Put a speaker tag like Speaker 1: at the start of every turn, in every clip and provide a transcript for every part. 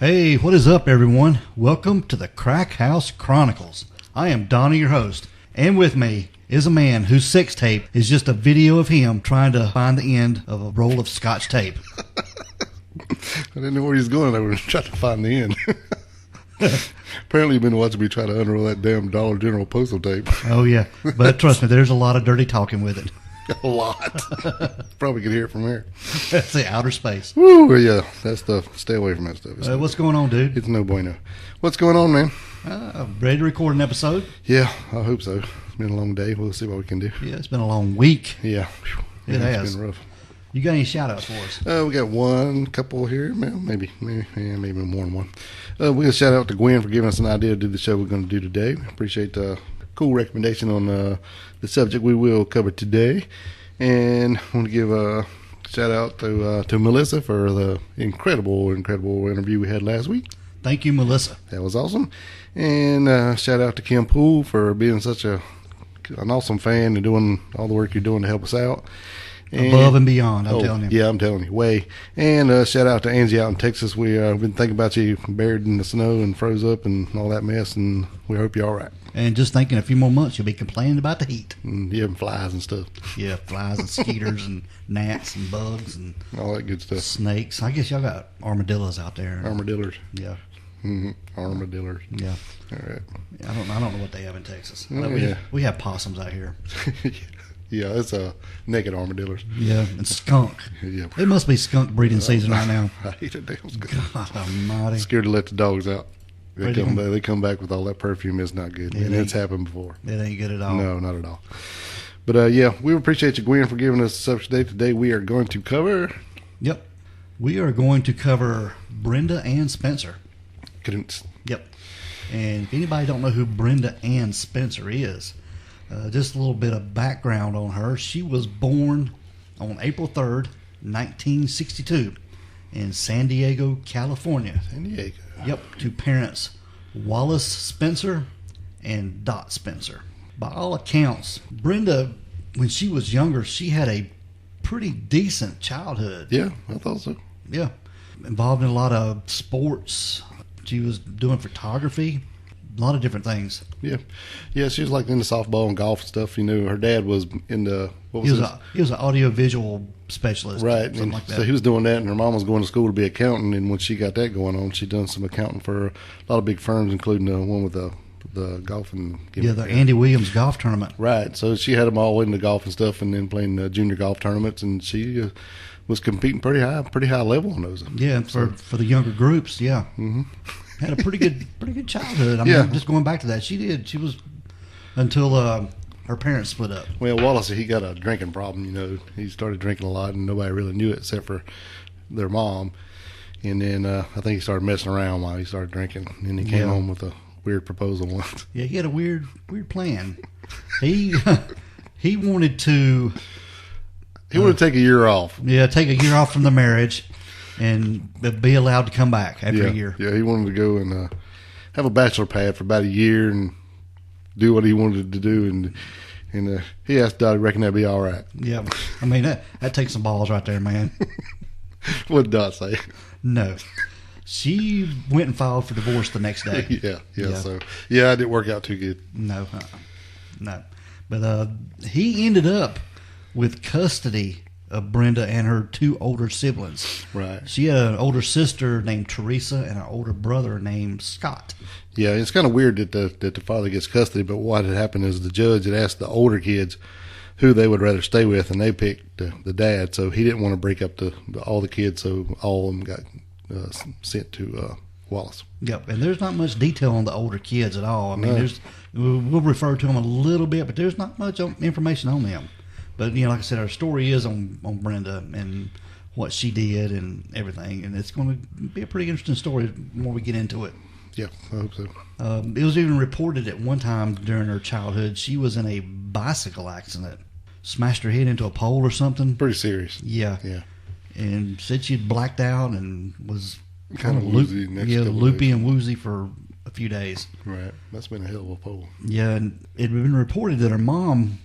Speaker 1: Hey, what is up, everyone? Welcome to the Crack House Chronicles. I am Donnie, your host, and with me is a man whose sex tape is just a video of him trying to find the end of a roll of Scotch tape.
Speaker 2: I didn't know where he was going. I was trying to find the end. Apparently, you've been watching me try to unroll that damn Dollar General postal tape.
Speaker 1: Oh, yeah. But trust me, there's a lot of dirty talking with it.
Speaker 2: A lot. Probably could hear it from here.
Speaker 1: That's the outer space.
Speaker 2: Woo, yeah. That stuff. Stay away from that stuff.
Speaker 1: What's going on, dude?
Speaker 2: It's no bueno. What's going on, man?
Speaker 1: Ready to record an episode?
Speaker 2: Yeah, I hope so. It's been a long day. We'll see what we can do.
Speaker 1: Yeah, it's been a long week.
Speaker 2: Yeah.
Speaker 1: It has.
Speaker 2: It's been rough.
Speaker 1: You got any shout-outs for us?
Speaker 2: We got one couple here. Maybe more than one. We're going to shout out to Gwen for giving us an idea to do the show we're going to do today. Appreciate the cool recommendation on the subject we will cover today. And I want to give a shout out to Melissa for the incredible interview we had last week.
Speaker 1: Thank you, Melissa.
Speaker 2: That was awesome. And shout out to Kim Poole for being such an awesome fan and doing all the work you're doing to help us out.
Speaker 1: Above and beyond, I'm telling you.
Speaker 2: Yeah, I'm telling you, way. And shout out to Angie out in Texas. We've been thinking about you, buried in the snow and froze up and all that mess, and we hope you're all right.
Speaker 1: And just thinking, a few more months, you'll be complaining about the heat.
Speaker 2: Yeah, and flies and stuff.
Speaker 1: Yeah, flies and skeeters and gnats and bugs and
Speaker 2: all that good stuff.
Speaker 1: Snakes. I guess y'all got armadillos out there.
Speaker 2: Armadillos.
Speaker 1: Yeah.
Speaker 2: Mm-hmm. Armadillos.
Speaker 1: Yeah.
Speaker 2: All right.
Speaker 1: I don't know what they have in Texas.
Speaker 2: Yeah.
Speaker 1: We have possums out here.
Speaker 2: Yeah, it's naked armadillos.
Speaker 1: Yeah, and skunk.
Speaker 2: Yeah.
Speaker 1: It must be skunk breeding season right now.
Speaker 2: I hate it.
Speaker 1: God almighty.
Speaker 2: Scared to let the dogs out. They come back with all that perfume. It's not good. And it's happened before.
Speaker 1: It ain't good at all.
Speaker 2: No, not at all. But yeah, we appreciate you, Gwen, for giving us the subject today. Today we are going to cover...
Speaker 1: Yep. We are going to cover Brenda Ann Spencer. Yep. And if anybody don't know who Brenda Ann Spencer is, just a little bit of background on her. She was born on April 3rd, 1962 in San Diego, California.
Speaker 2: San Diego.
Speaker 1: Yep, to parents Wallace Spencer and Dot Spencer. By all accounts, Brenda, when she was younger, she had a pretty decent childhood.
Speaker 2: Yeah, I thought so.
Speaker 1: Yeah. Involved in a lot of sports. She was doing photography. A lot of different things.
Speaker 2: Yeah. Yeah, she was like into softball and golf and stuff. You know, her dad was into...
Speaker 1: He was an audio-visual specialist.
Speaker 2: Right.
Speaker 1: Something like that.
Speaker 2: So he was doing that, and her mom was going to school to be an accountant, and when she got that going on, she done some accounting for a lot of big firms, including the one with the golf and...
Speaker 1: the Andy Williams golf tournament.
Speaker 2: Right. So she had them all into golf and stuff, and then playing junior golf tournaments, and she was competing pretty high level on those.
Speaker 1: Yeah, for the younger groups, yeah. Mm-hmm. Had a pretty good childhood. I mean, just going back to that, she did. She was until her parents split up.
Speaker 2: Well, Wallace, he got a drinking problem. You know, he started drinking a lot, and nobody really knew it except for their mom. And then I think he started messing around while he started drinking, and he came home with a weird proposal once.
Speaker 1: Yeah, he had a weird plan. He wanted to.
Speaker 2: He wanted to take a year off.
Speaker 1: Yeah, take a year off from the marriage. And be allowed to come back after a year.
Speaker 2: Yeah, he wanted to go and have a bachelor pad for about a year and do what he wanted to do. And he asked Dottie, reckon that'd be all right. Yeah.
Speaker 1: I mean, that takes some balls right there, man.
Speaker 2: What did Dot say?
Speaker 1: No. She went and filed for divorce the next day.
Speaker 2: Yeah. So, it didn't work out too good.
Speaker 1: No. No. But he ended up with custody of Brenda and her two older siblings.
Speaker 2: Right.
Speaker 1: She had an older sister named Teresa and an older brother named Scott.
Speaker 2: Yeah, it's kind of weird that the father gets custody, but what had happened is the judge had asked the older kids who they would rather stay with, and they picked the dad, so he didn't want to break up all the kids, so all of them got sent to Wallace.
Speaker 1: Yep, and there's not much detail on the older kids at all. I mean, we'll refer to them a little bit, but there's not much information on them. But, like I said, our story is on Brenda and what she did and everything. And it's going to be a pretty interesting story when we get into it.
Speaker 2: Yeah, I hope so.
Speaker 1: It was even reported at one time during her childhood, she was in a bicycle accident. Smashed her head into a pole or something.
Speaker 2: Pretty serious.
Speaker 1: Yeah. And said she'd blacked out and was
Speaker 2: kind of woozy.
Speaker 1: Loopy and woozy for a few days.
Speaker 2: Right. That's been a hell of a pole.
Speaker 1: Yeah, and it had been reported that her mom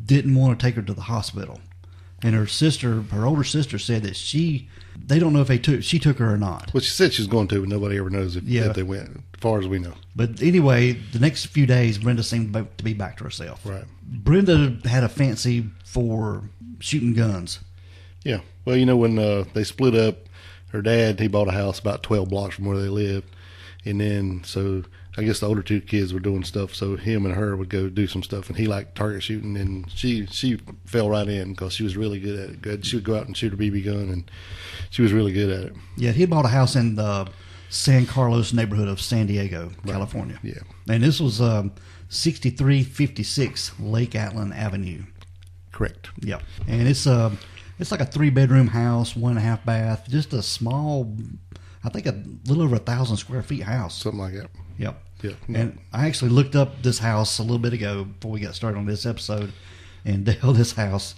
Speaker 1: didn't want to take her to the hospital. And her older sister said that they don't know if she took her or not.
Speaker 2: Well, she said she was going to, but nobody ever knows if they went, as far as we know.
Speaker 1: But anyway, the next few days, Brenda seemed to be back to herself.
Speaker 2: Right.
Speaker 1: Brenda had a fancy for shooting guns.
Speaker 2: Yeah. Well, when they split up, her dad, he bought a house about 12 blocks from where they lived. And then, so I guess the older two kids were doing stuff, so him and her would go do some stuff, and he liked target shooting, and she fell right in because she was really good at it. Good. She would go out and shoot a BB gun, and she was really good at it.
Speaker 1: Yeah, he bought a house in the San Carlos neighborhood of San Diego, California.
Speaker 2: Yeah. And
Speaker 1: this was 6356 Lake Atlan Avenue.
Speaker 2: Correct.
Speaker 1: Yeah. And it's like a 3-bedroom house, 1.5 bath, just a small, I think a little over 1,000 square feet house.
Speaker 2: Something like that.
Speaker 1: Yep.
Speaker 2: Yeah.
Speaker 1: And I actually looked up this house a little bit ago before we got started on this episode. And Dale, this house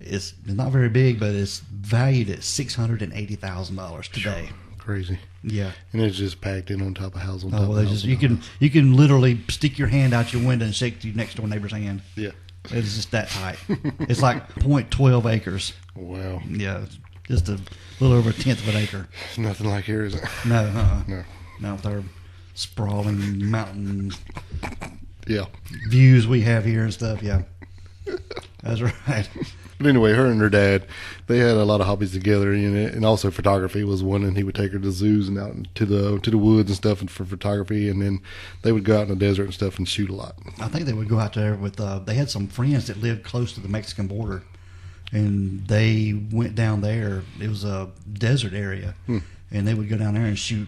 Speaker 1: is not very big, but it's valued at $680,000 today.
Speaker 2: Crazy.
Speaker 1: Yeah.
Speaker 2: And it's just packed in on top of house on top of house.
Speaker 1: You can literally stick your hand out your window and shake your next door neighbor's hand.
Speaker 2: Yeah.
Speaker 1: It's just that tight. It's like 0.12 acres.
Speaker 2: Wow.
Speaker 1: Yeah. Just a little over 1/10 of an acre.
Speaker 2: It's nothing like here, is it?
Speaker 1: No.
Speaker 2: No.
Speaker 1: Not with our sprawling mountain views we have here and stuff. Yeah. That's right.
Speaker 2: But anyway, her and her dad, they had a lot of hobbies together, and also photography was one. And he would take her to zoos and out to the woods and stuff, and for photography. And then they would go out in the desert and stuff and shoot a lot.
Speaker 1: I think they would go out there with. They had some friends that lived close to the Mexican border, and they went down there. It was a desert area, and they would go down there and shoot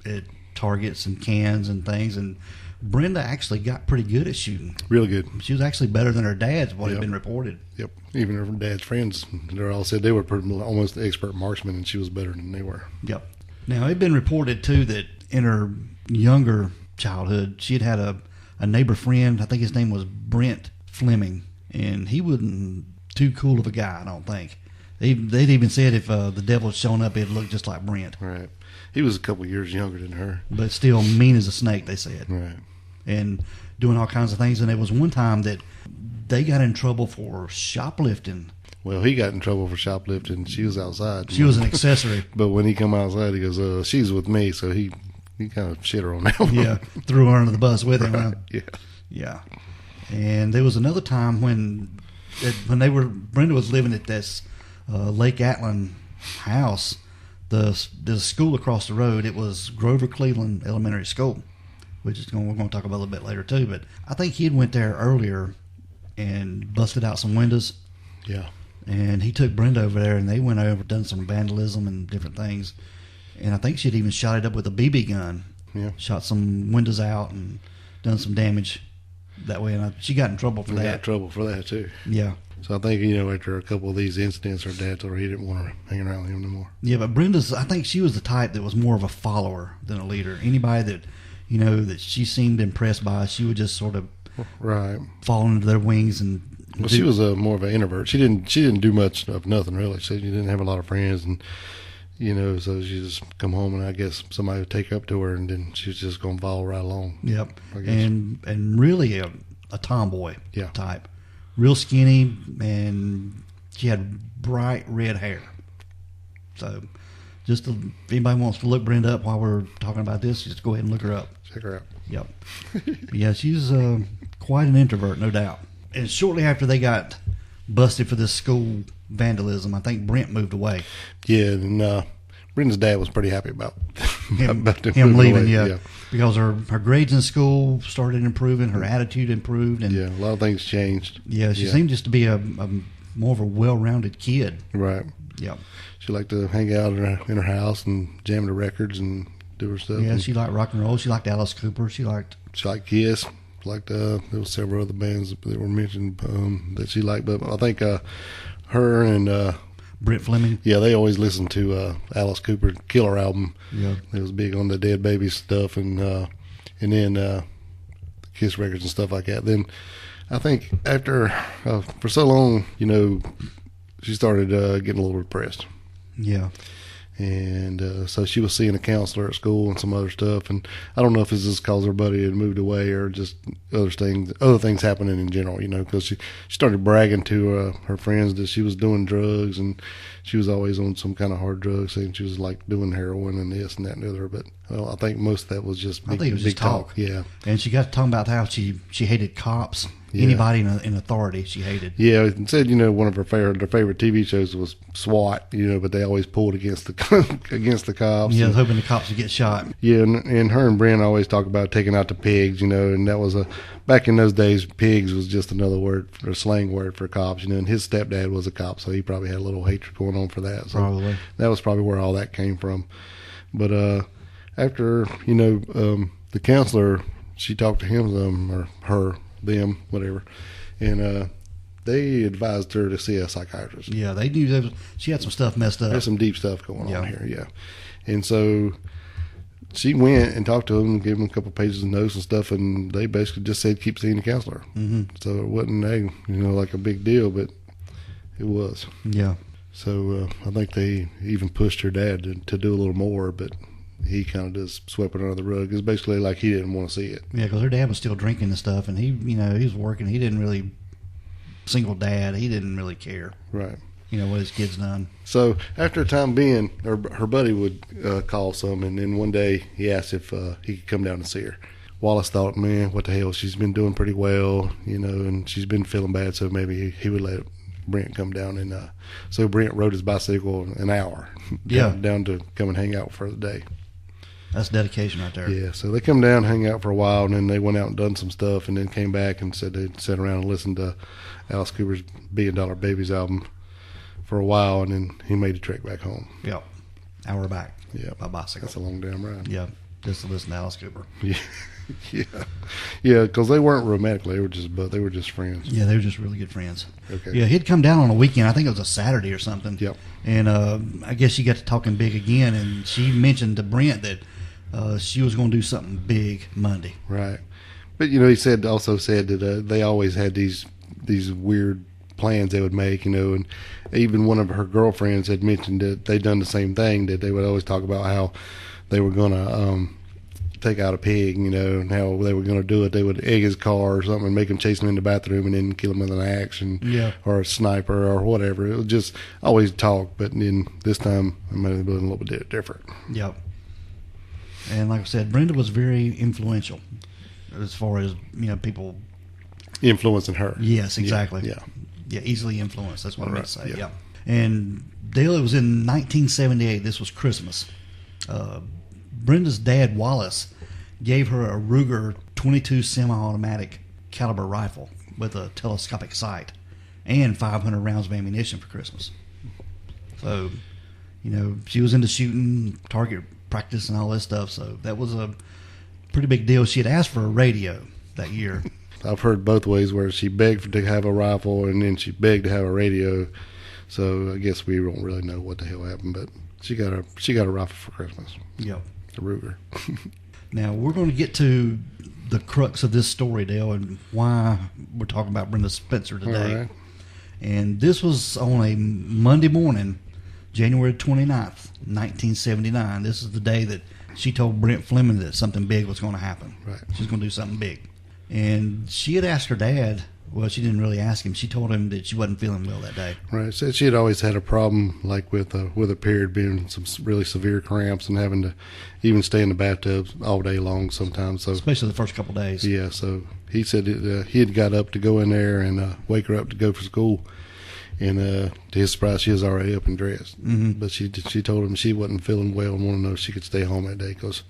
Speaker 1: at targets and cans and things. And Brenda actually got pretty good at shooting.
Speaker 2: Really good.
Speaker 1: She was actually better than her dad's, what had been reported.
Speaker 2: Yep. Even her dad's friends, they all said they were almost expert marksmen, and she was better than they were.
Speaker 1: Yep. Now, it had been reported, too, that in her younger childhood, she had a neighbor friend. I think his name was Brent Fleming, and he wasn't too cool of a guy, I don't think. They'd even said if the devil had shown up, it'd look just like Brent.
Speaker 2: Right. He was a couple years younger than her.
Speaker 1: But still mean as a snake, they said.
Speaker 2: Right.
Speaker 1: And doing all kinds of things. And there was one time that they got in trouble for shoplifting.
Speaker 2: Well, he got in trouble for shoplifting. She was outside.
Speaker 1: She was an accessory.
Speaker 2: But when he come outside, he goes, she's with me. So he kind of shit her on that one.
Speaker 1: Yeah, threw her under the bus with him.
Speaker 2: Right.
Speaker 1: Huh?
Speaker 2: Yeah.
Speaker 1: Yeah. And there was another time when Brenda was living at this Lake Atlan house. There's a school across the road. It was Grover Cleveland Elementary School, which is we're going to talk about a little bit later too. But I think he had went there earlier and busted out some windows.
Speaker 2: Yeah.
Speaker 1: And he took Brenda over there, and they went over, done some vandalism and different things. And I think she'd even shot it up with a BB gun.
Speaker 2: Yeah.
Speaker 1: Shot some windows out and done some damage that way. And she got in trouble for that.
Speaker 2: Got in trouble for that too.
Speaker 1: Yeah.
Speaker 2: So I think, after a couple of these incidents, her dad told her he didn't want her hanging around with him no more.
Speaker 1: Yeah, but I think she was the type that was more of a follower than a leader. Anybody that, that she seemed impressed by, she would just sort of fall into their wings and.
Speaker 2: Well, she was more of an introvert. She didn't do much of nothing really. She didn't have a lot of friends, and so she just come home, and I guess somebody would take up to her, and then she was just going to follow right along.
Speaker 1: Yep, and really a tomboy type. Real skinny, and she had bright red hair. So, if anybody wants to look Brenda up while we're talking about this, just go ahead and look her up.
Speaker 2: Check her out.
Speaker 1: Yep. Yeah, she's quite an introvert, no doubt. And shortly after they got busted for this school vandalism, I think Brent moved away.
Speaker 2: Yeah, and Brenda's dad was pretty happy about
Speaker 1: him leaving. Yeah, because her grades in school started improving, her attitude improved, and
Speaker 2: a lot of things changed.
Speaker 1: Yeah, she seemed just to be a more of a well-rounded kid.
Speaker 2: Right.
Speaker 1: Yeah.
Speaker 2: She liked to hang out in her house and jam the records and do her stuff.
Speaker 1: Yeah, she liked rock and roll. She liked Alice Cooper. She liked
Speaker 2: Kiss. There was several other bands that were mentioned that she liked, but I think her and
Speaker 1: Brent Fleming.
Speaker 2: Yeah, they always listened to Alice Cooper Killer album.
Speaker 1: Yeah,
Speaker 2: it was big on the Dead Baby stuff, and then Kiss records and stuff like that. Then I think after for so long, she started getting a little depressed.
Speaker 1: Yeah,
Speaker 2: And so she was seeing a counselor at school and some other stuff. And I don't know if it's just because her buddy had moved away or just other things happening in general, because she started bragging to her friends that she was doing drugs, and she was always on some kind of hard drugs, saying she was like doing heroin and this and that and the other. But I think most of that was just
Speaker 1: I think it was just talk.
Speaker 2: Yeah.
Speaker 1: And she got to talking about how she hated cops. Yeah. Anybody in authority she hated.
Speaker 2: Yeah, and said one of her favorite TV shows was SWAT, but they always pulled against the cops.
Speaker 1: Yeah, hoping the cops would get shot.
Speaker 2: Yeah, and her and Brenda always talk about taking out the pigs, and that was back in those days, pigs was just another word or slang word for cops, and his stepdad was a cop, so he probably had a little hatred going on for that. So
Speaker 1: probably. That
Speaker 2: was probably where all that came from. But after, the counselor, she talked to him or her, them, whatever, and they advised her to see a psychiatrist.
Speaker 1: Yeah, they knew she had some stuff messed up.
Speaker 2: There's some deep stuff going on here, yeah. And so she went and talked to them and gave them a couple pages of notes and stuff, and they basically just said keep seeing the counselor. Mm-hmm. So it wasn't like a big deal, but it was.
Speaker 1: Yeah.
Speaker 2: So I think they even pushed her dad to do a little more, but he kind of just swept it under the rug. It's basically like he didn't want to see it.
Speaker 1: Yeah, because her dad was still drinking and stuff, and he was working. He didn't really, single dad, he didn't really care.
Speaker 2: Right.
Speaker 1: What his kids done.
Speaker 2: So after a time being, her buddy would call some, and then one day he asked if he could come down and see her. Wallace thought, man, what the hell? She's been doing pretty well, and she's been feeling bad, so maybe he would let Brent come down. And so Brent rode his bicycle an hour down to come and hang out for the day.
Speaker 1: That's dedication right there.
Speaker 2: Yeah, so they come down, hang out for a while, and then they went out and done some stuff, and then came back and said they'd sit around and listen to Alice Cooper's $1 Billion Babies album for a while, and then he made the trek back home.
Speaker 1: Yeah, hour back.
Speaker 2: Yeah,
Speaker 1: by bicycle.
Speaker 2: That's a long damn ride.
Speaker 1: Yeah, just to listen to Alice Cooper.
Speaker 2: Yeah, because they weren't romantic. They were just friends.
Speaker 1: Yeah, they were just really good friends.
Speaker 2: Okay.
Speaker 1: Yeah, he'd come down on a weekend. I think it was a Saturday or something.
Speaker 2: Yep.
Speaker 1: And I guess she got to talking big again, and she mentioned to Brent that she was going to do something big Monday.
Speaker 2: Right. But he also said that they always had these weird plans they would make, and even one of her girlfriends had mentioned that they'd done the same thing, that they would always talk about how they were going to take out a pig, and how they were going to do it. They would egg his car or something and make him chase him in the bathroom and then kill him with an axe or a sniper or whatever. It was just always talk, but then this time it might have been a little bit different.
Speaker 1: Yep. And like I said, Brenda was very influential as far as, people
Speaker 2: influencing her.
Speaker 1: Yes, exactly.
Speaker 2: Yeah,
Speaker 1: easily influenced. That's what I meant to say.
Speaker 2: Yeah.
Speaker 1: And Dale, it was in 1978. This was Christmas. Brenda's dad, Wallace, gave her a Ruger 22 semi-automatic caliber rifle with a telescopic sight and 500 rounds of ammunition for Christmas. So, she was into shooting, target practice, and all this stuff. So that was a pretty big deal. She had asked for a radio that year.
Speaker 2: I've heard both ways, where she begged to have a rifle and then she begged to have a radio. So I guess we don't really know what the hell happened, but she got a rifle for Christmas.
Speaker 1: Yep.
Speaker 2: The Ruger.
Speaker 1: Now we're going to get to the crux of this story, Dale, and why we're talking about Brenda Spencer today.
Speaker 2: All right.
Speaker 1: And this was on a Monday morning, January 29th, 1979. This is the day that she told Brent Fleming that something big was going to happen.
Speaker 2: Right.
Speaker 1: She's going to do something big. And she had asked her dad, well, she didn't really ask him. She told him that she wasn't feeling well that day.
Speaker 2: Right. Said she had always had a problem, like with her period, being some really severe cramps and having to even stay in the bathtub all day long sometimes. So
Speaker 1: especially the first couple of days.
Speaker 2: Yeah. So he said he had got up to go in there and wake her up to go for school. And to his surprise, she was already up and dressed. Mm-hmm. But she told him she wasn't feeling well and wanted to know if she could stay home that day because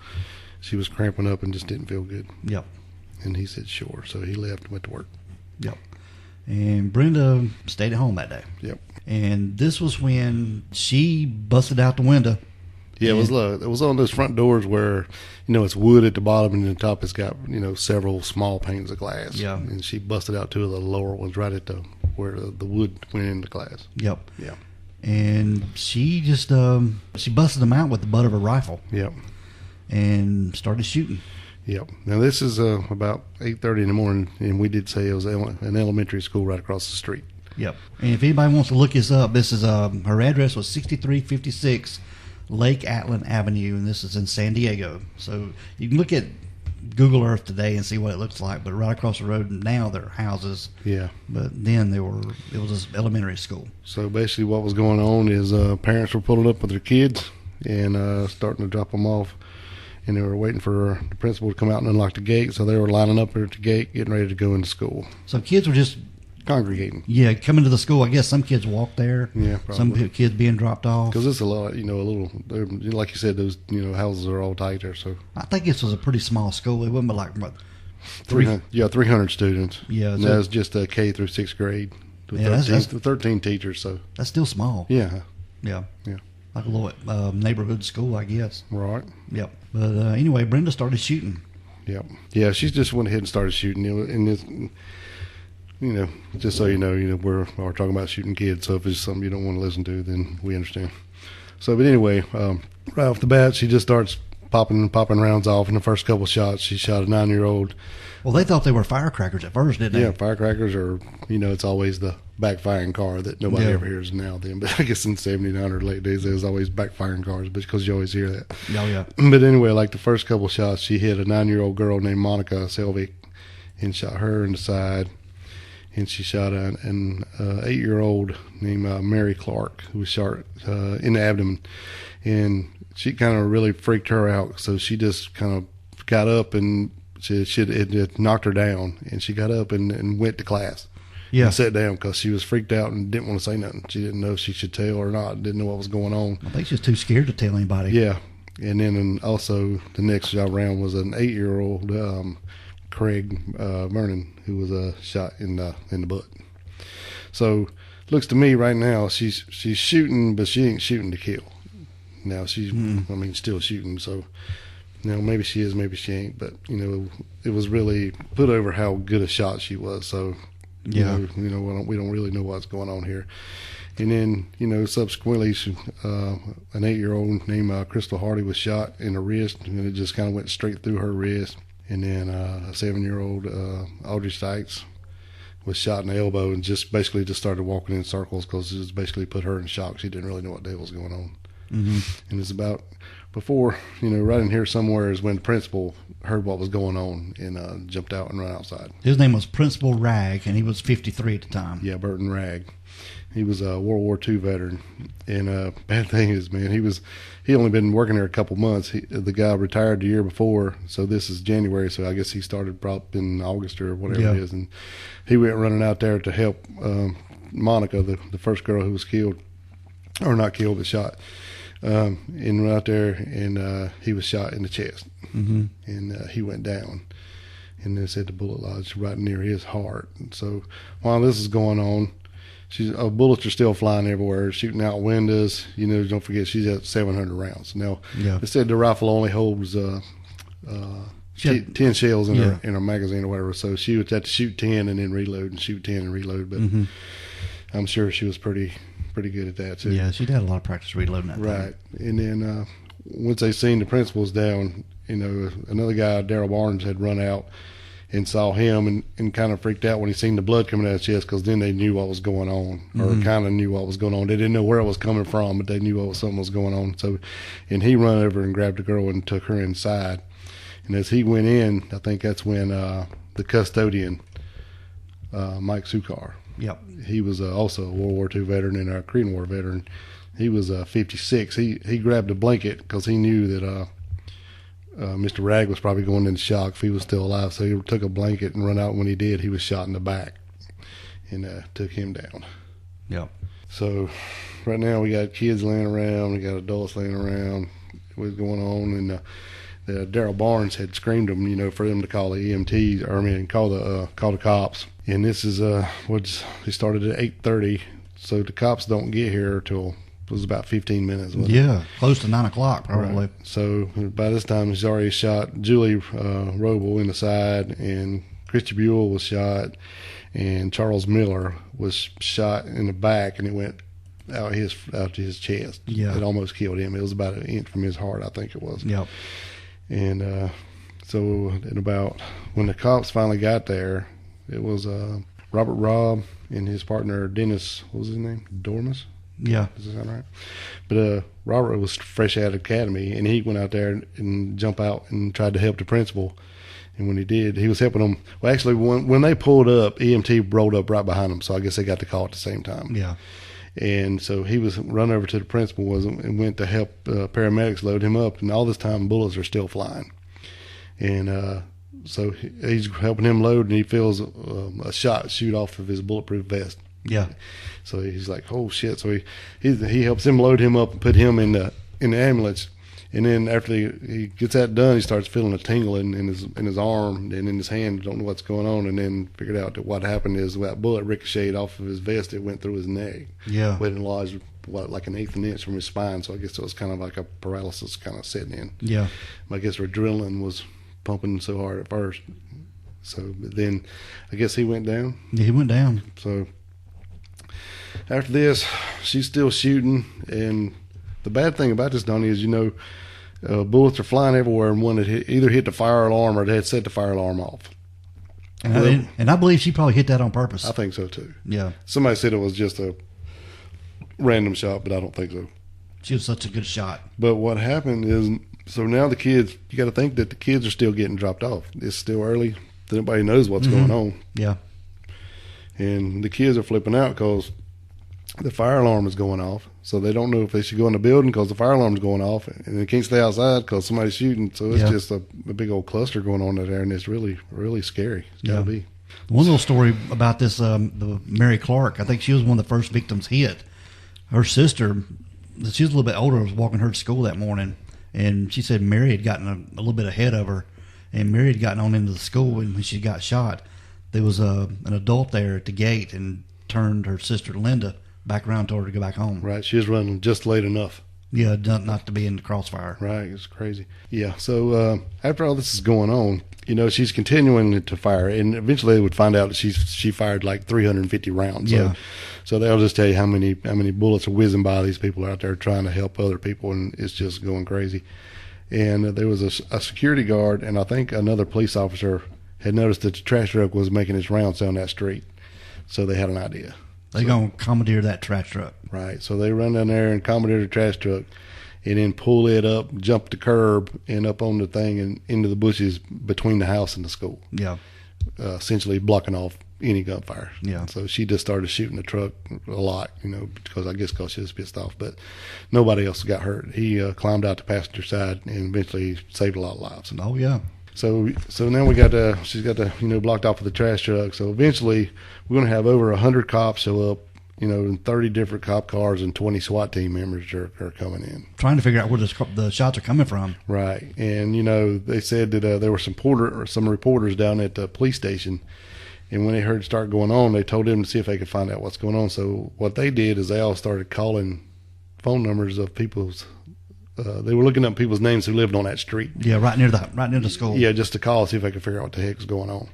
Speaker 2: she was cramping up and just didn't feel good.
Speaker 1: Yep.
Speaker 2: And he said sure. So he left and went to work.
Speaker 1: Yep. And Brenda stayed at home that day.
Speaker 2: Yep.
Speaker 1: And this was when she busted out the window.
Speaker 2: Yeah, it was on those front doors where, it's wood at the bottom and the top has got, several small panes of glass.
Speaker 1: Yeah.
Speaker 2: And she busted out two of the lower ones right at where the wood went into glass.
Speaker 1: Yep.
Speaker 2: Yeah.
Speaker 1: And she just, she busted them out with the butt of her rifle.
Speaker 2: Yep.
Speaker 1: And started shooting.
Speaker 2: Yep. Now this is about 8:30 in the morning, and we did say it was an elementary school right across the street.
Speaker 1: Yep. And if anybody wants to look this up, this is her address was 6356 Lake Atlan Avenue, and this is in San Diego. So you can look at Google Earth today and see what it looks like, but right across the road now there are houses.
Speaker 2: Yeah.
Speaker 1: But then it was an elementary school.
Speaker 2: So basically what was going on is parents were pulling up with their kids and starting to drop them off, and they were waiting for the principal to come out and unlock the gate, so they were lining up at the gate getting ready to go into school.
Speaker 1: So kids were just
Speaker 2: congregating.
Speaker 1: Yeah, coming to the school. I guess some kids walk there.
Speaker 2: Yeah, probably.
Speaker 1: Some kids being dropped off.
Speaker 2: Because it's a lot, a little, like you said, those, houses are all tight there. So
Speaker 1: I think this was a pretty small school. It wasn't like what,
Speaker 2: 300. Yeah, 300 students.
Speaker 1: Yeah,
Speaker 2: and that was just K through 6th grade. With 13 teachers. So
Speaker 1: that's still small.
Speaker 2: Yeah.
Speaker 1: Yeah. Like a little neighborhood school, I guess.
Speaker 2: Right.
Speaker 1: Yep. But anyway, Brenda started shooting.
Speaker 2: Yep. Yeah, she just went ahead and started shooting. And it's, just so you know, we're talking about shooting kids. So if it's something you don't want to listen to, then we understand. So, but anyway, right off the bat, she just starts popping rounds off. In the first couple shots, she shot a 9-year-old.
Speaker 1: Well, they thought they were firecrackers at first, didn't they?
Speaker 2: Yeah, firecrackers are, it's always the backfiring car that nobody ever hears now then. But I guess in the 79 or late days, there was always backfiring cars because you always hear that.
Speaker 1: Oh, yeah.
Speaker 2: But anyway, like the first couple shots, she hit a 9-year-old girl named Monica Selvig and shot her in the side. And she shot an 8-year-old named Mary Clark, who was shot in the abdomen. And she kind of really freaked her out. So she just kind of got up and it knocked her down. And she got up and went to class.
Speaker 1: Yeah.
Speaker 2: And sat down because she was freaked out and didn't want to say nothing. She didn't know if she should tell or not. Didn't know what was going on.
Speaker 1: I think she was too scared to tell anybody.
Speaker 2: Yeah. And then also the next round was an 8-year-old Craig Vernon, who was shot in the butt. So looks to me right now she's shooting, but she ain't shooting to kill. Now she's still shooting. So maybe she is, maybe she ain't. But it was really put over how good a shot she was. So we don't really know what's going on here. And then subsequently an 8-year-old named Crystal Hardy was shot in the wrist, and it just kind of went straight through her wrist. And then a 7-year-old Audrey Sykes was shot in the elbow and just started walking in circles because it just basically put her in shock. She didn't really know what the hell was going on. Mm-hmm. And it's about before, right in here somewhere is when the principal heard what was going on and jumped out and ran outside.
Speaker 1: His name was Principal Ragg, and he was 53 at the time.
Speaker 2: Yeah, Burton Ragg. He was a World War II veteran. And bad thing is, man, he only been working there a couple months. The guy retired the year before, so this is January, so I guess he started probably in August or whatever it is. And he went running out there to help Monica, the first girl who was killed, or not killed, but shot. And went out there, and he was shot in the chest. Mm-hmm. And he went down. And they said the bullet lodged right near his heart. And so while this is going on, bullets are still flying everywhere, shooting out windows. Don't forget she's at 700 rounds. Now, they said the rifle only holds 10 shells in her magazine or whatever. So she would have to shoot 10 and then reload, and shoot 10 and reload. But I'm sure she was pretty good at that too.
Speaker 1: Yeah, she'd had a lot of practice reloading that
Speaker 2: right thing. And then once they seen the principals down, another guy, Daryl Barnes, had run out and saw him and kind of freaked out when he seen the blood coming out of his chest, because then they knew what was going on, or kind of knew what was going on. They didn't know where it was coming from, but they knew something was going on. So, and he run over and grabbed the girl and took her inside. And as he went in, I think that's when the custodian, Mike Sukar, he was also a World War II veteran and a Korean War veteran. He was 56. He grabbed a blanket because he knew that Mr. Ragg was probably going into shock if he was still alive. So he took a blanket and run out. When he did, he was shot in the back and took him down.
Speaker 1: Yeah.
Speaker 2: So right now we got kids laying around. We got adults laying around. What's going on? And Daryl Barnes had screamed them, for them to call the EMTs, call the cops. And this is he started at 8:30, so the cops don't get here till it was about 15 minutes.
Speaker 1: Close to 9 o'clock probably.
Speaker 2: Right. So by this time he's already shot Julie Roble in the side, and Christy Buell was shot, and Charles Miller was shot in the back, and it went out to his chest. Yeah, it almost killed him. It was about an inch from his heart, I think it was.
Speaker 1: Yep.
Speaker 2: And so when the cops finally got there, it was Robert Robb and his partner Dennis, what was his name?
Speaker 1: Yeah.
Speaker 2: Does that sound right? But Robert was fresh out of academy, and he went out there and jumped out and tried to help the principal. And when he did, he was helping them. Well, actually, when they pulled up, EMT rolled up right behind them, so I guess they got the call at the same time.
Speaker 1: Yeah.
Speaker 2: And so he was run over to the principal and went to help paramedics load him up. And all this time, bullets are still flying. And so he's helping him load, and he feels a shot shoot off of his bulletproof vest.
Speaker 1: Yeah.
Speaker 2: So he's like, "Oh shit!" So he helps him load him up and put him in the ambulance. And then after he gets that done, he starts feeling a tingling in his arm and in his hand. Don't know what's going on. And then figured out that what happened is that bullet ricocheted off of his vest. It went through his neck.
Speaker 1: Yeah.
Speaker 2: Went and lodged like an eighth of an inch from his spine. So I guess it was kind of like a paralysis kind of setting in.
Speaker 1: Yeah.
Speaker 2: I guess her adrenaline was pumping so hard at first. So but then I guess he went down.
Speaker 1: Yeah, he went down.
Speaker 2: So after this, she's still shooting. And the bad thing about this, Donnie, is bullets are flying everywhere, and one that either hit the fire alarm or they had set the fire alarm off.
Speaker 1: And I believe she probably hit that on purpose.
Speaker 2: I think so too.
Speaker 1: Yeah.
Speaker 2: Somebody said it was just a random shot, but I don't think so.
Speaker 1: She was such a good shot.
Speaker 2: But what happened is, so now the kids, you got to think that the kids are still getting dropped off. It's still early. Nobody knows what's going on.
Speaker 1: Yeah.
Speaker 2: And the kids are flipping out because the fire alarm is going off. So they don't know if they should go in the building because the fire alarm is going off, and they can't stay outside because somebody's shooting. So it's just a big old cluster going on there, and it's really, really scary. It's got to be.
Speaker 1: One little story about this, the Mary Clark, I think she was one of the first victims hit. Her sister, she was a little bit older, was walking her to school that morning, and she said Mary had gotten a little bit ahead of her, and Mary had gotten on into the school, and when she got shot, there was an adult there at the gate and turned her sister Linda back around, told her to go back home.
Speaker 2: Right, she was running just late enough.
Speaker 1: Yeah, not to be in the crossfire.
Speaker 2: Right, it's crazy. Yeah, so after all this is going on, she's continuing to fire, and eventually they would find out that she fired like 350 rounds.
Speaker 1: Yeah.
Speaker 2: So they'll just tell you how many bullets are whizzing by these people out there trying to help other people, and it's just going crazy. And there was a security guard, and I think another police officer had noticed that the trash truck was making its rounds down that street, so they had an idea.
Speaker 1: They're going to commandeer that trash truck.
Speaker 2: Right. So they run down there and commandeer the trash truck and then pull it up, jump the curb, and up on the thing and into the bushes between the house and the school.
Speaker 1: Yeah.
Speaker 2: Essentially blocking off any gunfire.
Speaker 1: Yeah.
Speaker 2: So she just started shooting the truck a lot, because she was pissed off. But nobody else got hurt. He climbed out the passenger side and eventually saved a lot of lives.
Speaker 1: Oh, yeah.
Speaker 2: So now she's got blocked off with the trash truck. So eventually we're going to have over 100 cops show up, and 30 different cop cars and 20 SWAT team members are coming in.
Speaker 1: Trying to figure out where the shots are coming from.
Speaker 2: Right. And, they said that there were some reporters down at the police station. And when they heard it start going on, they told them to see if they could find out what's going on. So what they did is they all started calling phone numbers of people's they were looking up people's names who lived on that street.
Speaker 1: Yeah, right near the school.
Speaker 2: Yeah, just to call, see if they could figure out what the heck's going on.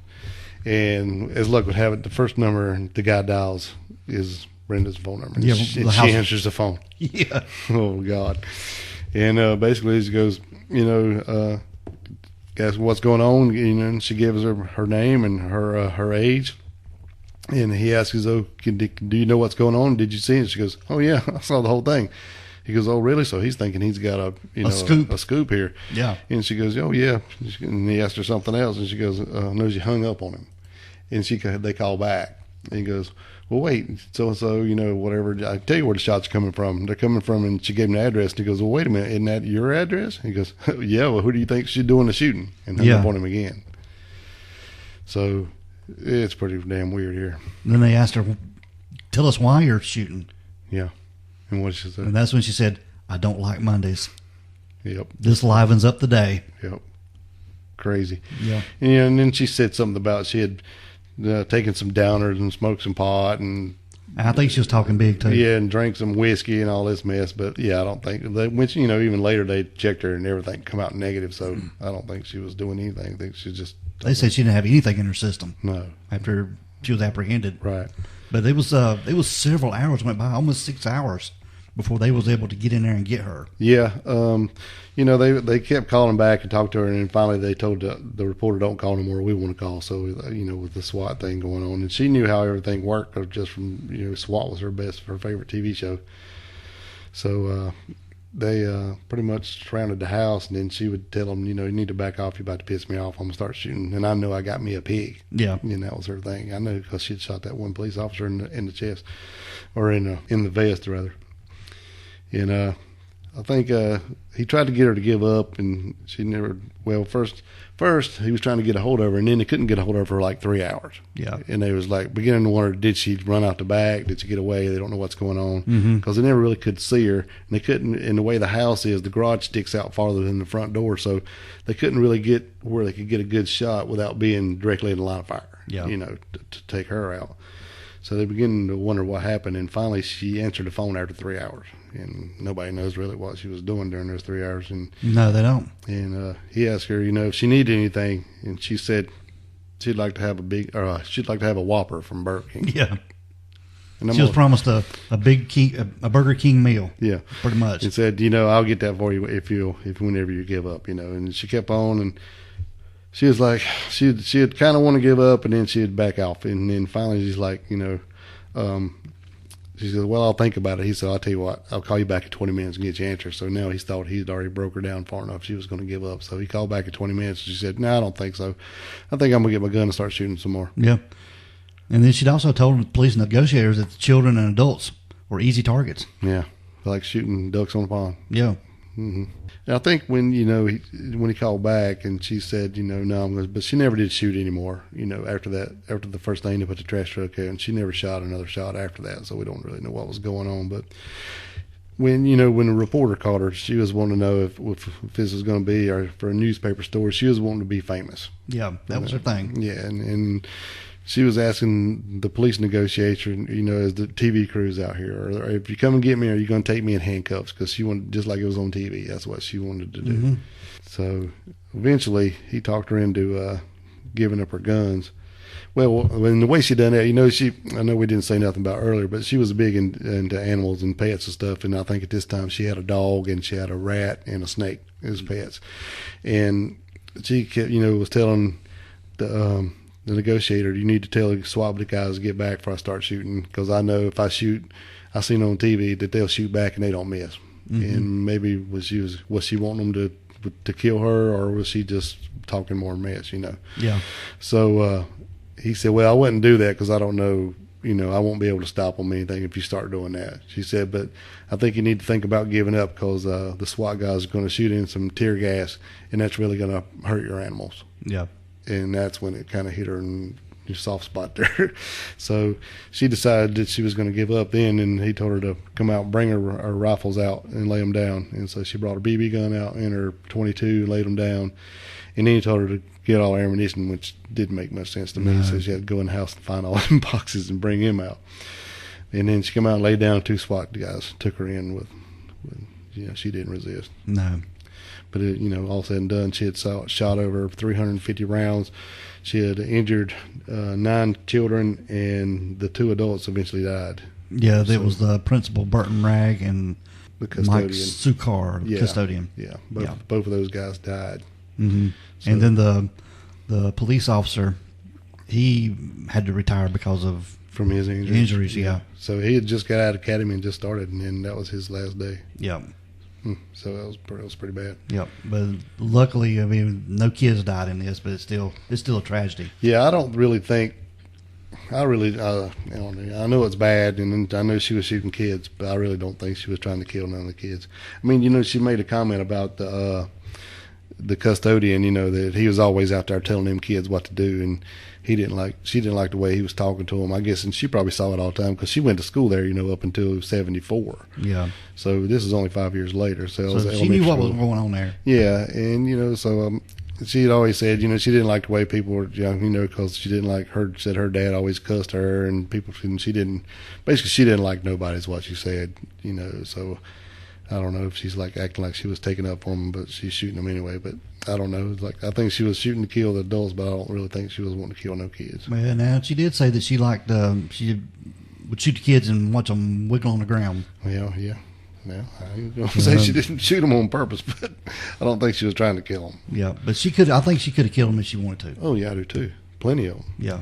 Speaker 2: And as luck would have it, the first number the guy dials is Brenda's phone number.
Speaker 1: Yeah,
Speaker 2: she answers the phone.
Speaker 1: Yeah.
Speaker 2: Oh God. And basically he goes, guess what's going on? And she gives her name and her age. And he asks, do you know what's going on? Did you see it? She goes, oh yeah, I saw the whole thing. He goes, oh, really? So he's thinking he's got a scoop here.
Speaker 1: Yeah.
Speaker 2: And she goes, oh, yeah. And he asked her something else, and she goes, no, she hung up on him. And they call back. And he goes, well, wait, so-and-so, whatever. I tell you where the shots are coming from. They're coming from, and she gave him the address. And he goes, well, wait a minute, isn't that your address? He goes, yeah, well, who do you think she's doing the shooting? And hung up on him again. So it's pretty damn weird here.
Speaker 1: Then they asked her, tell us why you're shooting.
Speaker 2: Yeah. And what did she say?
Speaker 1: And that's when she said, I don't like Mondays.
Speaker 2: Yep.
Speaker 1: This livens up the day.
Speaker 2: Yep. Crazy.
Speaker 1: Yeah.
Speaker 2: And then she said something about she had taken some downers and smoked some pot. And
Speaker 1: I think she was talking big, too.
Speaker 2: Yeah, and drank some whiskey and all this mess. But, yeah, I don't think, even later they checked her and everything come out negative. So I don't think she was doing anything. I think she just...
Speaker 1: They said she didn't have anything in her system.
Speaker 2: No. After
Speaker 1: she was apprehended.
Speaker 2: Right.
Speaker 1: But it was several hours went by, almost 6 hours, before they was able to get in there and get her.
Speaker 2: Yeah. They kept calling back and talked to her, and finally they told the reporter, don't call no more, we want to call. So, with the SWAT thing going on. And she knew how everything worked, just from, SWAT was her favorite TV show. So they pretty much surrounded the house, and then she would tell them, you need to back off. You're about to piss me off. I'm gonna start shooting. And I know I got me a pig.
Speaker 1: Yeah,
Speaker 2: and that was her thing. I know because she'd shot that one police officer in the chest, or in the vest rather. And I think he tried to get her to give up, and she never. Well, first he was trying to get a hold of her, and then they couldn't get a hold of her for like 3 hours.
Speaker 1: Yeah,
Speaker 2: and they was like beginning to wonder, did she run out the back? Did she get away? They don't know what's going on because they never really could see her, and they couldn't. In the way the house is, the garage sticks out farther than the front door, so they couldn't really get where they could get a good shot without being directly in the line of fire.
Speaker 1: Yeah,
Speaker 2: to take her out. So they began to wonder what happened, and finally she answered the phone after 3 hours, and nobody knows really what she was doing during those 3 hours. And
Speaker 1: no, they don't.
Speaker 2: And he asked her, if she needed anything, and she said she'd like to have a Whopper from Burger King.
Speaker 1: Yeah, and she was promised a Burger King meal.
Speaker 2: Yeah,
Speaker 1: pretty much.
Speaker 2: And said, I'll get that for you if whenever you give up, And she kept on, and she was like, she'd kind of want to give up, and then she'd back off, and then finally she's like, she said, well, I'll think about it. He said, I'll tell you what, I'll call you back in 20 minutes and get your answer. So now he thought he'd already broke her down far enough she was going to give up. So he called back in 20 minutes, and she said, no, I don't think so. I think I'm going to get my gun and start shooting some more.
Speaker 1: Yeah. And then she'd also told the police negotiators that the children and adults were easy targets.
Speaker 2: Yeah, like shooting ducks on a pond.
Speaker 1: Yeah.
Speaker 2: Mm-hmm. And I think when when he called back and she said, no, but she never did shoot anymore. After the first thing, they put the trash truck there, and she never shot another shot after that. So we don't really know what was going on. But when the reporter called her, she was wanting to know if this was going to be, or for a newspaper story, she was wanting to be famous.
Speaker 1: Yeah, that was her thing.
Speaker 2: Yeah, and she was asking the police negotiator, as the TV crew's out here, or if you come and get me, are you going to take me in handcuffs? Because she wanted, just like it was on TV, that's what she wanted to do. Mm-hmm. So eventually he talked her into giving up her guns. Well, when the way she done that, I know we didn't say nothing about earlier, but she was big into animals and pets and stuff. And I think at this time she had a dog, and she had a rat and a snake as pets. And she kept, was telling the negotiator, you need to tell the SWAT guys to get back before I start shooting, because I know if I shoot, I seen on TV that they'll shoot back and they don't miss. Mm-hmm. And maybe was she wanting them to kill her, or was she just talking more mess?
Speaker 1: Yeah.
Speaker 2: So he said, well, I wouldn't do that because I don't know, I won't be able to stop them anything if you start doing that. She said, but I think you need to think about giving up, because the SWAT guys are going to shoot in some tear gas, and that's really going to hurt your animals.
Speaker 1: Yeah.
Speaker 2: And that's when it kind of hit her in your soft spot there. So she decided that she was going to give up then, and he told her to come out and bring her rifles out and lay them down. And so she brought her BB gun out and her .22, laid them down. And then he told her to get all her ammunition, which didn't make much sense to me. No. So she had to go in the house and find all them boxes and bring him out. And then she came out and laid down, 2 SWAT guys took her in with she didn't resist.
Speaker 1: No.
Speaker 2: But all said and done, she had shot over 350 rounds. She had injured 9 children, and the 2 adults eventually died.
Speaker 1: Yeah, there was the principal, Burton Ragg, and
Speaker 2: the custodian.
Speaker 1: Mike Sukar, the custodian.
Speaker 2: Yeah, both of those guys died.
Speaker 1: Mm-hmm. So, and then the police officer, he had to retire because of
Speaker 2: from his injuries.
Speaker 1: Yeah.
Speaker 2: So he had just got out of academy and just started, and then that was his last day.
Speaker 1: Yeah.
Speaker 2: So it was pretty bad.
Speaker 1: Yep, but luckily, no kids died in this, but it's still a tragedy.
Speaker 2: Yeah, I don't really think. I know it's bad, and I know she was shooting kids, but I really don't think she was trying to kill none of the kids. She made a comment about the custodian, that he was always out there telling them kids what to do, and she didn't like the way he was talking to them, I guess, and she probably saw it all the time because she went to school there, up until 74.
Speaker 1: Yeah.
Speaker 2: So this is only 5 years later. So
Speaker 1: she knew what was going on there.
Speaker 2: Yeah, and so she had always said, she didn't like the way people were, because she didn't like her. Said her dad always cussed her, and she didn't like nobody, is what she said. So I don't know if she's like acting like she was taking up for them, but she's shooting them anyway. But I don't know. I think she was shooting to kill the adults, but I don't really think she was wanting to kill no kids.
Speaker 1: Well, now she did say that she liked she would shoot the kids and watch them wiggle on the ground.
Speaker 2: Well, yeah. Now, I ain't going to say she didn't shoot them on purpose, but I don't think she was trying to kill them.
Speaker 1: Yeah, but I think she could have killed them if she wanted to.
Speaker 2: Oh, yeah, I do too. Plenty of them.
Speaker 1: Yeah.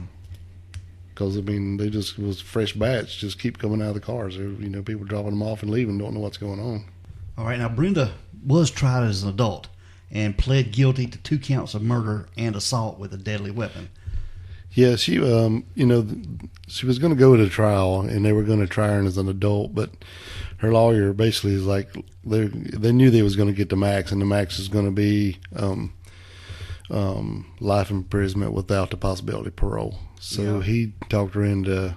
Speaker 2: because I mean they just was fresh batch, just keep coming out of the cars. People dropping them off and leaving, don't know what's going on.
Speaker 1: All right, now Brenda was tried as an adult and pled guilty to 2 counts of murder and assault with a deadly weapon.
Speaker 2: Yeah, she she was going to go to trial, and they were going to try her as an adult, but her lawyer basically is like they knew they was going to get the max, and the max is going to be life imprisonment without the possibility of parole. So he talked her into,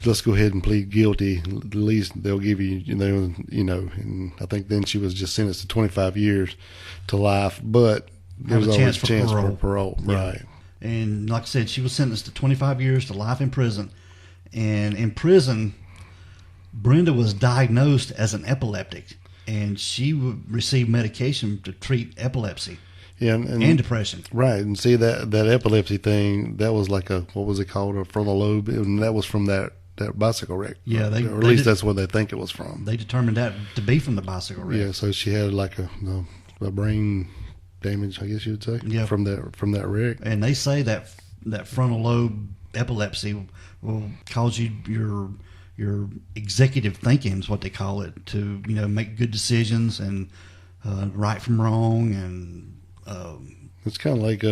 Speaker 2: let's go ahead and plead guilty. At least they'll give you, and I think then she was just sentenced to 25 years to life, but there's always a chance for parole. Yeah. Right.
Speaker 1: And like I said, she was sentenced to 25 years to life in prison. And in prison, Brenda was diagnosed as an epileptic, and she would receive medication to treat epilepsy.
Speaker 2: Yeah,
Speaker 1: and depression.
Speaker 2: Right, and see that epilepsy thing, that was like what was it called, a frontal lobe, and that was from that bicycle wreck.
Speaker 1: Yeah,
Speaker 2: or at least that's where they think it was from.
Speaker 1: They determined that to be from the bicycle wreck.
Speaker 2: Yeah, so she had like a brain damage, I guess you would say, from that wreck.
Speaker 1: And they say that frontal lobe epilepsy will cause your executive thinking is what they call it, to make good decisions and right from wrong, and
Speaker 2: it's kind of like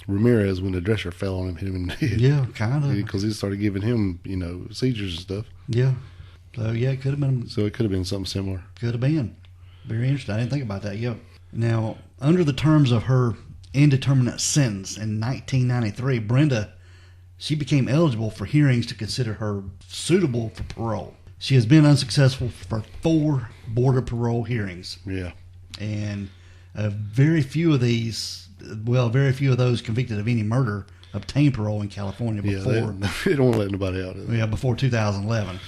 Speaker 2: Ramirez when the dresser fell on him, hit him in the head.
Speaker 1: Yeah, kind of,
Speaker 2: because he started giving him seizures and stuff.
Speaker 1: Yeah, so yeah, it could have been.
Speaker 2: So it could have been something similar.
Speaker 1: Could have been. Very interesting. I didn't think about that. Yeah. Now, under the terms of her indeterminate sentence in 1993, Brenda, she became eligible for hearings to consider her suitable for parole. She has been unsuccessful for 4 board of parole hearings.
Speaker 2: Yeah.
Speaker 1: And very few of those convicted of any murder obtained parole in California before.
Speaker 2: Yeah, they don't let anybody out.
Speaker 1: Yeah, before 2011.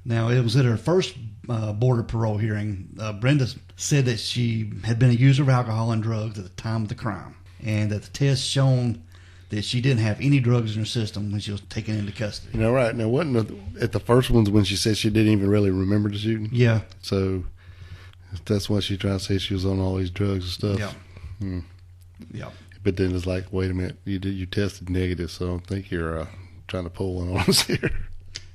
Speaker 1: Now, it was at her first board of parole hearing. Brenda said that she had been a user of alcohol and drugs at the time of the crime, and that the test shown that she didn't have any drugs in her system when she was taken into custody.
Speaker 2: Right. Now, wasn't at the first ones when she said she didn't even really remember the shooting?
Speaker 1: Yeah.
Speaker 2: So that's why she tried to say she was on all these drugs and stuff.
Speaker 1: Yeah. Yeah.
Speaker 2: But then it's like, wait a minute, you tested negative, so I don't think you're trying to pull one on us here.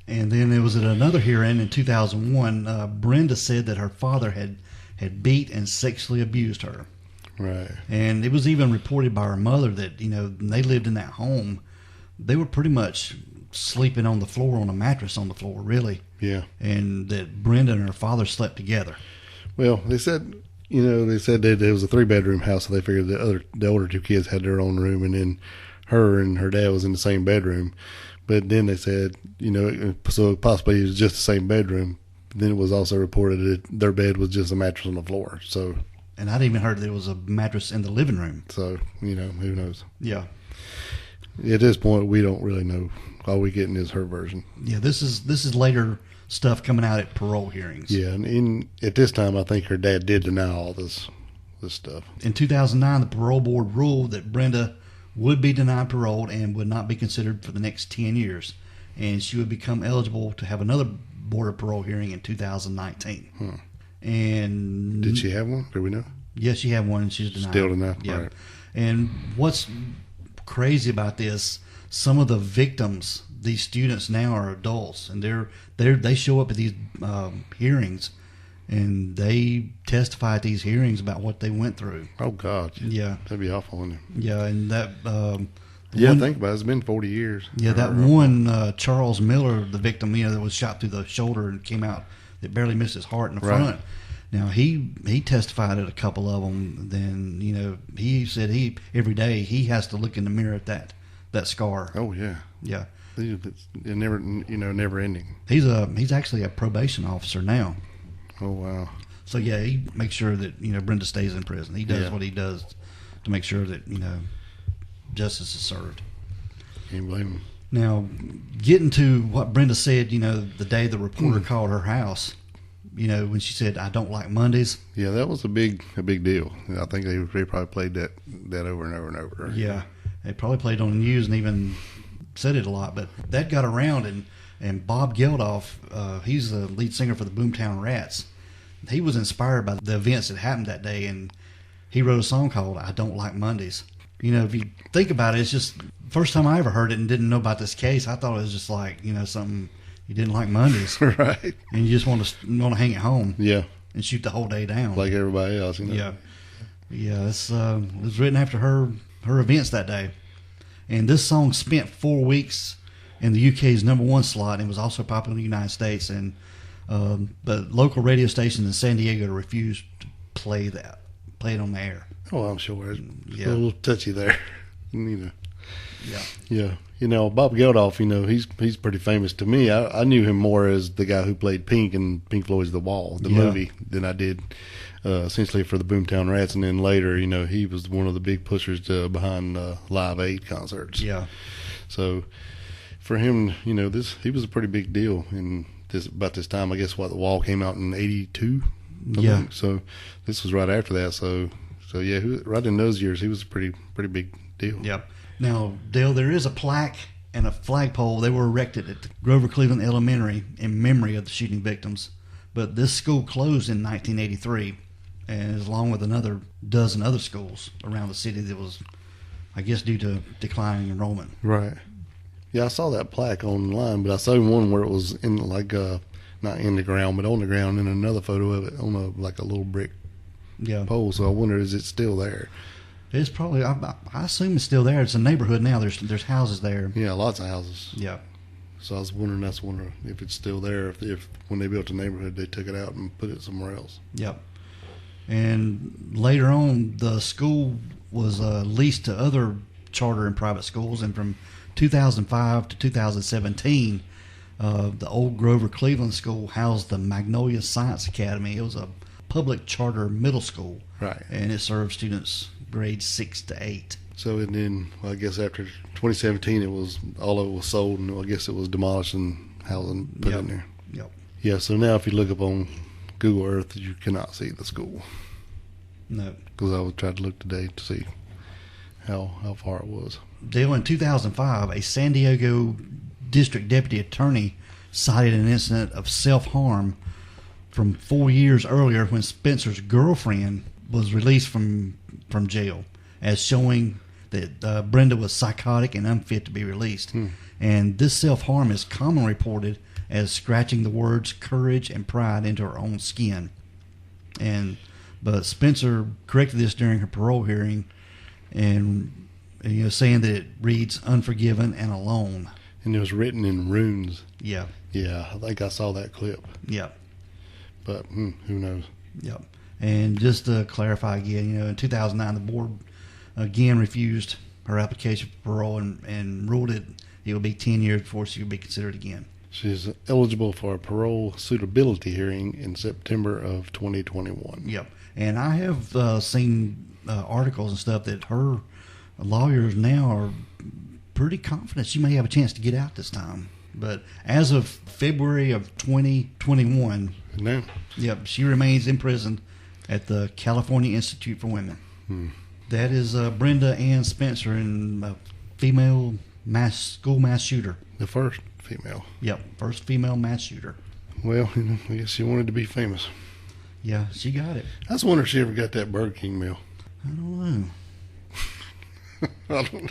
Speaker 1: And then it was at another hearing in 2001. Brenda said that her father had beat and sexually abused her.
Speaker 2: Right.
Speaker 1: And it was even reported by her mother that, when they lived in that home, they were pretty much sleeping on the floor, on a mattress on the floor, really.
Speaker 2: Yeah.
Speaker 1: And that Brenda and her father slept together.
Speaker 2: Well, they said that it was a 3-bedroom house, so they figured the older 2 kids had their own room, and then her and her dad was in the same bedroom. But then they said, so possibly it was just the same bedroom. Then it was also reported that their bed was just a mattress on the floor. So,
Speaker 1: and I'd even heard there was a mattress in the living room.
Speaker 2: So, who knows?
Speaker 1: Yeah.
Speaker 2: At this point, we don't really know. All we getting is her version.
Speaker 1: Yeah, this is later stuff coming out at parole hearings.
Speaker 2: Yeah, and at this time, I think her dad did deny all this stuff.
Speaker 1: In 2009, the parole board ruled that Brenda would be denied parole and would not be considered for the next 10 years. And she would become eligible to have another board of parole hearing in 2019. And
Speaker 2: did she have one? Do we know?
Speaker 1: Yes, she had one, and she's denied.
Speaker 2: Still denied?
Speaker 1: Yeah.
Speaker 2: Right.
Speaker 1: And what's crazy about this, some of the victims, these students now are adults, and they show up at these hearings, and they testify at these hearings about what they went through.
Speaker 2: Oh, God.
Speaker 1: Yeah.
Speaker 2: That'd be awful, wouldn't it?
Speaker 1: Yeah, and that...
Speaker 2: think about it. It's been 40 years.
Speaker 1: Yeah, that one, Charles Miller, the victim, that was shot through the shoulder and came out, that barely missed his heart in the front. Now, he testified at a couple of them. Then, he said every day he has to look in the mirror at that scar.
Speaker 2: Oh, yeah.
Speaker 1: Yeah.
Speaker 2: It's never ending.
Speaker 1: He's actually a probation officer now.
Speaker 2: Oh, wow.
Speaker 1: So, yeah, he makes sure that, Brenda stays in prison. He does what he does to make sure that, justice is served.
Speaker 2: Can't blame him.
Speaker 1: Now, getting to what Brenda said, the day the reporter called her house, when she said, "I don't like Mondays."
Speaker 2: Yeah, that was a big deal. I think they probably played that over and over and over.
Speaker 1: Yeah, they probably played on the news and even said it a lot. But that got around, and Bob Geldof, he's the lead singer for the Boomtown Rats. He was inspired by the events that happened that day, and he wrote a song called "I Don't Like Mondays." if you think about it, it's just first time I ever heard it and didn't know about this case. I thought it was just like, something you didn't like Mondays.
Speaker 2: Right.
Speaker 1: And you just want to hang it home.
Speaker 2: Yeah.
Speaker 1: And shoot the whole day down.
Speaker 2: Like everybody else,
Speaker 1: Yeah. Yeah, it was written after her events that day. And this song spent 4 weeks in the UK's #1 slot and was also popular in the United States. And but local radio stations in San Diego refused to play it on the air.
Speaker 2: Oh, I'm sure. It's a little touchy there.
Speaker 1: Yeah.
Speaker 2: Yeah. Bob Geldof, he's pretty famous to me. I knew him more as the guy who played Pink in Pink Floyd's The Wall, the movie, than I did essentially for the Boomtown Rats. And then later, he was one of the big pushers behind Live Aid concerts.
Speaker 1: Yeah.
Speaker 2: So for him, he was a pretty big deal. And about this time, I guess, The Wall came out in 82?
Speaker 1: Yeah.
Speaker 2: So this was right after that. So yeah, right in those years, he was a pretty big deal.
Speaker 1: Yep. Now, Dale, there is a plaque and a flagpole. They were erected at Grover Cleveland Elementary in memory of the shooting victims. But this school closed in 1983, and along with another dozen other schools around the city that was, I guess, due to declining enrollment.
Speaker 2: Right. Yeah, I saw that plaque online, but I saw one where it was in not in the ground, but on the ground, and another photo of it on a little brick pole. So I wonder, is it still there?
Speaker 1: It's probably. I assume it's still there. It's a neighborhood now. There's houses there.
Speaker 2: Yeah, lots of houses.
Speaker 1: Yeah.
Speaker 2: So I was wondering if it's still there. If when they built the neighborhood, they took it out and put it somewhere else.
Speaker 1: Yep. And later on, the school was leased to other charter and private schools, and from 2005 to 2017, the old Grover Cleveland School housed the Magnolia Science Academy. It was a public charter middle school,
Speaker 2: right? And
Speaker 1: it served students grades 6 to 8.
Speaker 2: So, and then I guess after 2017, all of it was sold, and I guess it was demolished and housing put in there.
Speaker 1: Yep.
Speaker 2: Yeah. So now, if you look up on Google Earth, you cannot see the school.
Speaker 1: No.
Speaker 2: Because I tried to look today to see how far it was.
Speaker 1: Dale, in 2005, a San Diego district deputy attorney cited an incident of self-harm from 4 years earlier when Spencer's girlfriend was released from jail as showing that Brenda was psychotic and unfit to be released. And this self-harm is commonly reported as scratching the words courage and pride into her own skin. But Spencer corrected this during her parole hearing and saying that it reads unforgiven and alone.
Speaker 2: And it was written in runes.
Speaker 1: Yeah.
Speaker 2: Yeah, I think I saw that clip.
Speaker 1: Yeah.
Speaker 2: But who knows?
Speaker 1: Yep. And just to clarify again, in 2009, the board again refused her application for parole and ruled it would be 10 years before she would be considered again.
Speaker 2: She's eligible for a parole suitability hearing in September of 2021.
Speaker 1: Yep. And I have seen articles and stuff that her lawyers now are pretty confident she may have a chance to get out this time. But as of February of 2021, yep, she remains in prison at the California Institute for Women. That is Brenda Ann Spencer, and female school mass shooter.
Speaker 2: The first female.
Speaker 1: Yep, first female mass shooter.
Speaker 2: Well, I guess she wanted to be famous.
Speaker 1: Yeah, she got it.
Speaker 2: I just wonder if she ever got that Burger King meal.
Speaker 1: I don't know.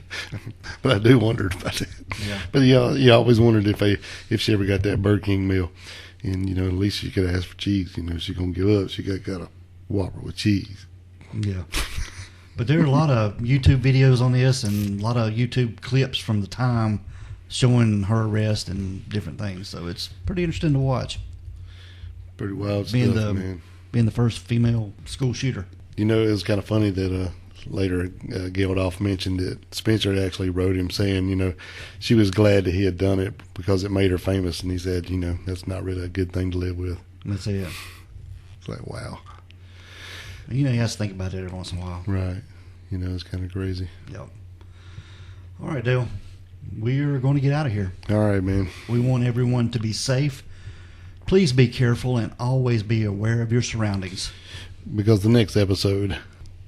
Speaker 2: But I do wonder about that.
Speaker 1: Yeah.
Speaker 2: But you always wondered if she ever got that Burger King meal, and at least she could have asked for cheese. She's gonna give up. She got a Whopper with cheese.
Speaker 1: Yeah. But there are a lot of YouTube videos on this and a lot of YouTube clips from the time showing her arrest and different things. So it's pretty interesting to watch.
Speaker 2: Pretty wild stuff, man.
Speaker 1: Being the first female school shooter.
Speaker 2: It was kind of funny that later Geldof mentioned that Spencer actually wrote him saying, she was glad that he had done it because it made her famous. And he said, that's not really a good thing to live with.
Speaker 1: That's it.
Speaker 2: It's like, wow.
Speaker 1: He has to think about it every once in a while.
Speaker 2: Right. It's kind of crazy.
Speaker 1: Yep. All right, Dale. We're going to get out of here.
Speaker 2: All right, man.
Speaker 1: We want everyone to be safe. Please be careful and always be aware of your surroundings.
Speaker 2: Because the next episode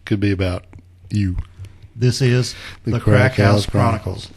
Speaker 2: could be about you.
Speaker 1: This is the Crack House Chronicles.